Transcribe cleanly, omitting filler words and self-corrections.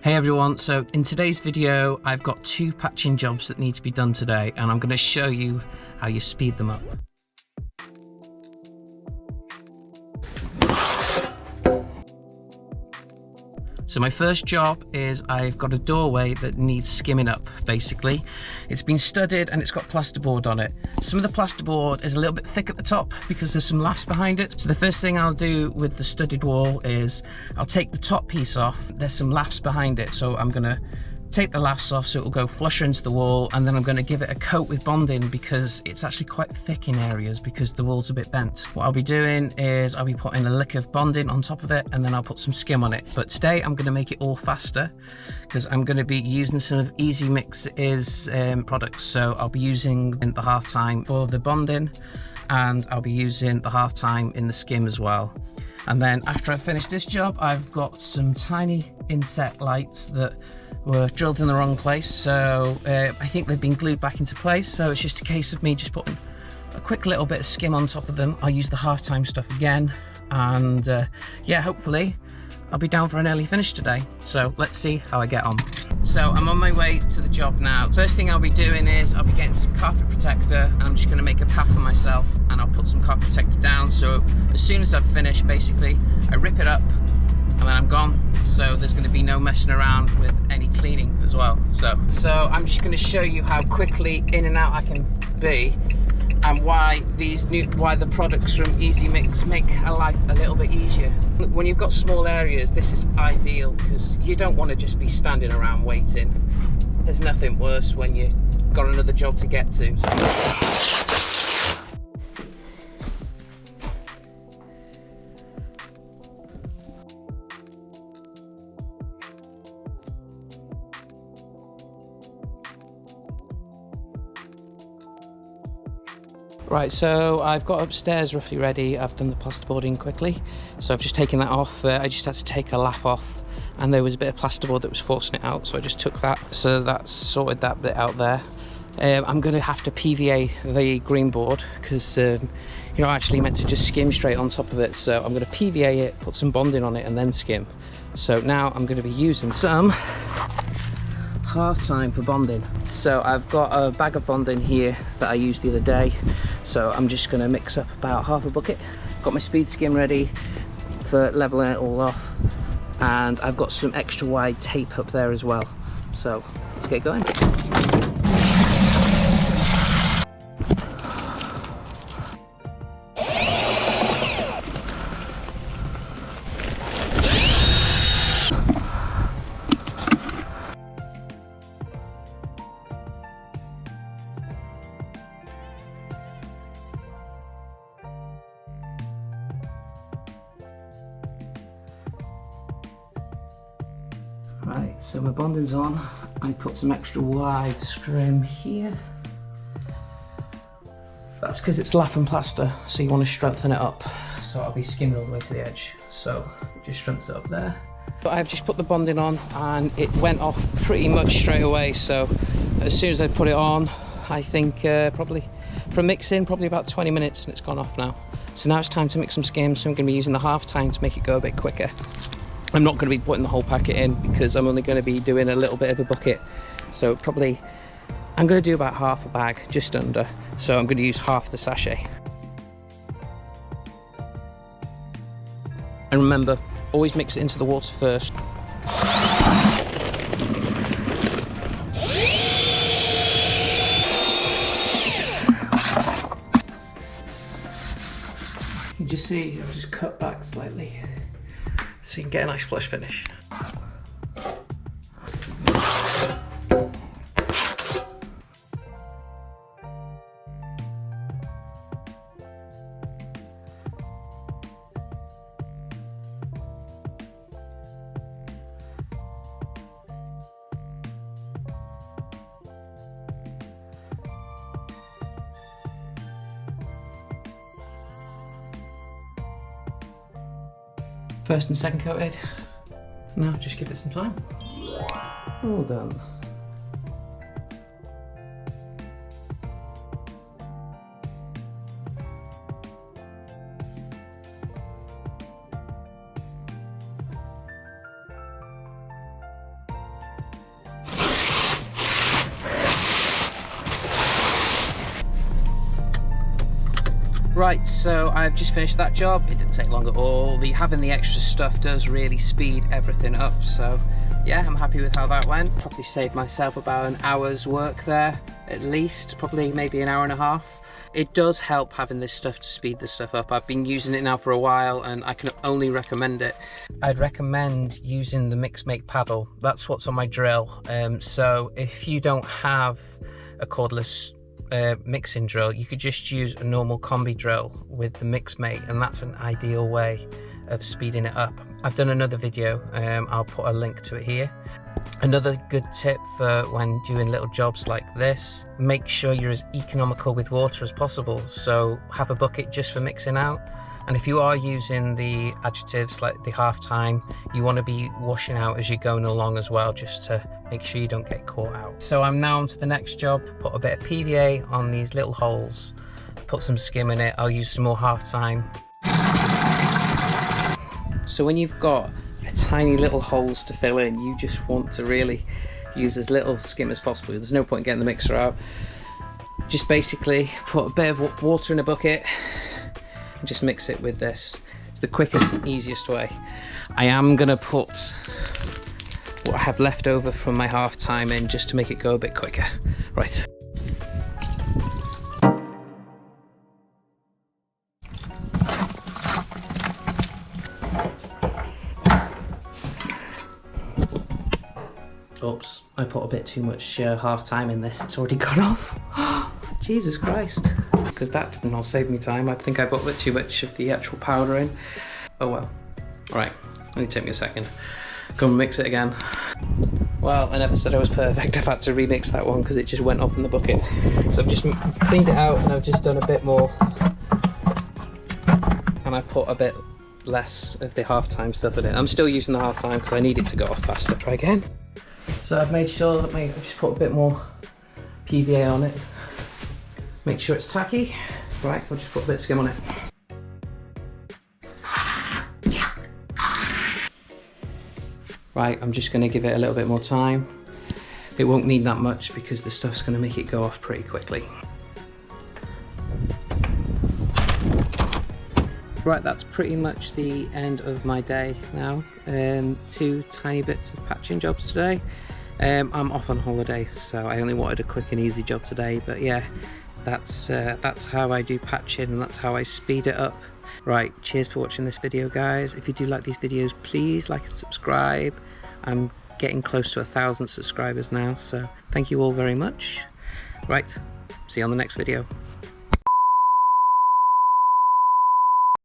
Hey everyone, so in today's video I've got two patching jobs that need to be done today and I'm going to show you how you speed them up. So my first job is I've got a doorway that needs skimming up, basically. It's been studded and it's got plasterboard on it. Some of the plasterboard is a little bit thick at the top because there's some laths behind it. So the first thing I'll do with the studded wall is I'll take the top piece off. There's some laths behind it, so I'm gonna take the laths off so it will go flush into the wall, and then I'm going to give it a coat with bonding because it's actually quite thick in areas because the wall's a bit bent. What I'll be doing is I'll be putting a lick of bonding on top of it and then I'll put some skim on it. But today I'm going to make it all faster because I'm going to be using some of Eazymix's products. So I'll be using the half time for the bonding and I'll be using the half time in the skim as well. And then after I finish this job, I've got some tiny insect lights that were drilled in the wrong place, so I think they've been glued back into place, so it's just a case of me just putting a quick little bit of skim on top of them. I'll use the half-time stuff again, and yeah, hopefully I'll be down for an early finish today, so let's see how I get on. So I'm on my way to the job now. First thing I'll be doing is I'll be getting some carpet protector and I'm just going to make a path for myself, and I'll put some carpet protector down, so as soon as I've finished, basically I rip it up and then I'm gone. So there's going to be no messing around with any cleaning as well. So I'm just going to show you how quickly in and out I can be, and why the products from Eazymix make a life a little bit easier. When you've got small areas, this is ideal because you don't want to just be standing around waiting. There's nothing worse when you got another job to get to. Right, so I've got upstairs roughly ready. I've done the plasterboarding quickly, so I've just taken that off. I just had to take a lath off and there was a bit of plasterboard that was forcing it out, so I just took that. So that's sorted that bit out there. I'm going to have to PVA the green board because you know, I actually meant to just skim straight on top of it, so I'm going to PVA it, put some bonding on it and then skim. So now I'm going to be using some half time for bonding. So I've got a bag of bonding here that I used the other day, so I'm just going to mix up about half a bucket. Got my speed skim ready for leveling it all off, and I've got some extra wide tape up there as well, so let's get going. Right, so my bonding's on. I put some extra wide scrim here. That's because it's lath and plaster, so you want to strengthen it up. So I'll be skimming all the way to the edge. So just strengthen it up there. But I've just put the bonding on and it went off pretty much straight away. So as soon as I put it on, I think probably from mixing, probably about 20 minutes, and it's gone off now. So now it's time to mix some skim, so I'm going to be using the half time to make it go a bit quicker. I'm not going to be putting the whole packet in because I'm only going to be doing a little bit of a bucket. So probably, I'm going to do about half a bag, just under. So I'm going to use half the sachet. And remember, always mix it into the water first. You can just see, I've just cut back slightly, so you can get a nice flush finish. First and second coated. Now just give it some time. All done. Right, so I've just finished that job. It didn't take long at all. Having the extra stuff does really speed everything up, so yeah, I'm happy with how that went. Probably saved myself about an hour's work there, at least, probably maybe an hour and a half. It does help having this stuff to speed the stuff up. I've been using it now for a while and I can only recommend it. I'd recommend using the Mixmate paddle. That's what's on my drill. So if you don't have a cordless mixing drill, you could just use a normal combi drill with the Mixmate, and that's an ideal way of speeding it up. I've done another video, I'll put a link to it here. Another good tip for when doing little jobs like this, make sure you're as economical with water as possible. So have a bucket just for mixing out. And if you are using the adjectives like the half time, you want to be washing out as you're going along as well, just to make sure you don't get caught out. So I'm now on to the next job. Put a bit of PVA on these little holes, put some skim in it. I'll use some more half time. So when you've got tiny little holes to fill in, you just want to really use as little skim as possible. There's no point getting the mixer out. Just basically put a bit of water in a bucket and just mix it with this. It's the quickest and easiest way. I am gonna put what I have left over from my half time in just to make it go a bit quicker. Right. Oops, I put a bit too much half time in this. It's already gone off. Jesus Christ. Because that did not save me time. I think I put a bit too much of the actual powder in. Oh well. Alright, only take me a second. Go and mix it again. Well, I never said I was perfect. I've had to remix that one because it just went off in the bucket. So I've just cleaned it out and I've just done a bit more. And I put a bit less of the half time stuff in it. I'm still using the half time because I need it to go off faster. Try again. So I've made sure that I've just put a bit more PVA on it. Make sure it's tacky. Right, we'll just put a bit of skim on it. Right, I'm just going to give it a little bit more time. It won't need that much because the stuff's going to make it go off pretty quickly. Right, that's pretty much the end of my day now. 2 tiny bits of patching jobs today. I'm off on holiday, so I only wanted a quick and easy job today, but yeah, that's how I do patching and that's how I speed it up. Right, cheers for watching this video, guys. If you do like these videos, please like and subscribe. I'm getting close to 1,000 subscribers now, so thank you all very much. Right, see you on the next video.